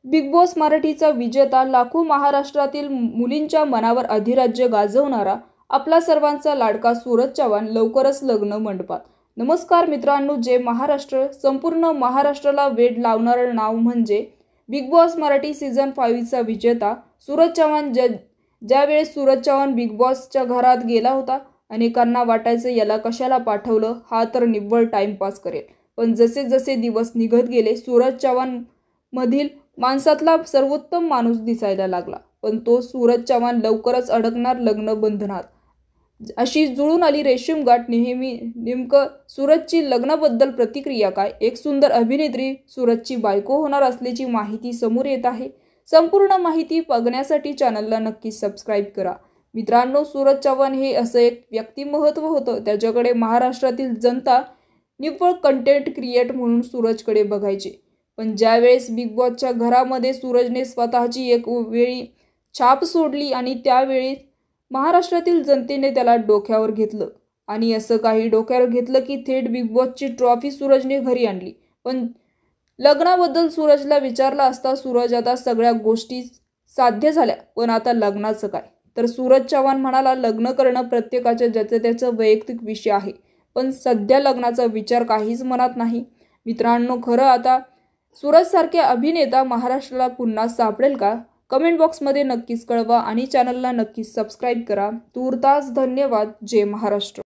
Big boss मराठीचा विजेता, लाखो महाराष्ट्रातील मुलींच्या मनावर अधिराज्य गाजवणारा आपला सर्वांचा लाडका सूरज चव्हाण लवकरच लग्न मंडपात। नमस्कार मित्रांनो, जय महाराष्ट्र। संपूर्ण महाराष्ट्राला वेड लावणारं नाव म्हणजे बिग बॉस मराठी सीझन 5 चा विजेता सूरज चव्हाण। ज्यावेळेस सूरज चव्हाण बिग बॉसच्या घरात गेला होता, अनेकांना वाटायचं याला कशाला पाठवलं, हा तर निव्वळ टाइमपास करेल। पण जसे जसे दिवस निघत गेले, सूरज चव्हाण मधील माणसातला सर्वोत्तम माणूस दिसायला लागला। पण तो सूरज चव्हाण लवकरच अडकणार लग्न बंधनात, अशी जुळून आली रेशीम गाठ। नेमकं सूरजची लग्नाबद्दल प्रतिक्रिया काय? एक सुंदर अभिनेत्री सूरजची बायको होणार असल्याची माहिती समोर येत आहे। संपूर्ण माहिती बघण्यासाठी चॅनलला नक्की सबस्क्राइब करा। मित्रांनो, सूरज चव्हाण हे असं एक व्यक्तिमत्व होतं, त्याच्याकडे महाराष्ट्रातील जनता निव्वळ कंटेंट क्रिएट म्हणून सूरजकडे बघायचे। पण ज्यावेळेस बिग बॉसच्या घरामध्ये सूरजने स्वतःची एक वेळी छाप सोडली आणि त्यावेळी महाराष्ट्रातील जनतेने त्याला डोक्यावर घेतलं, आणि असं काही डोक्यावर घेतलं की थेट बिग बॉसची ट्रॉफी सूरजने घरी आणली। पण लग्नाबद्दल सूरजला विचारलं असता सूरज आता सगळ्या गोष्टी साध्य झाल्या, पण आता लग्नाचं काय? तर सूरज चव्हाण म्हणाला, लग्न करणं प्रत्येकाच्या ज्याचं त्याचं वैयक्तिक विषय आहे, पण सध्या लग्नाचा विचार काहीच मनात नाही। मित्रांनो, खरं आता सूरजसारखे अभिनेता महाराष्ट्राला पुन्हा सापडेल का? कमेंट बॉक्समध्ये नक्कीच कळवा आणि चॅनलला नक्कीच सबस्क्राइब करा। तूर्तास धन्यवाद। जय महाराष्ट्र।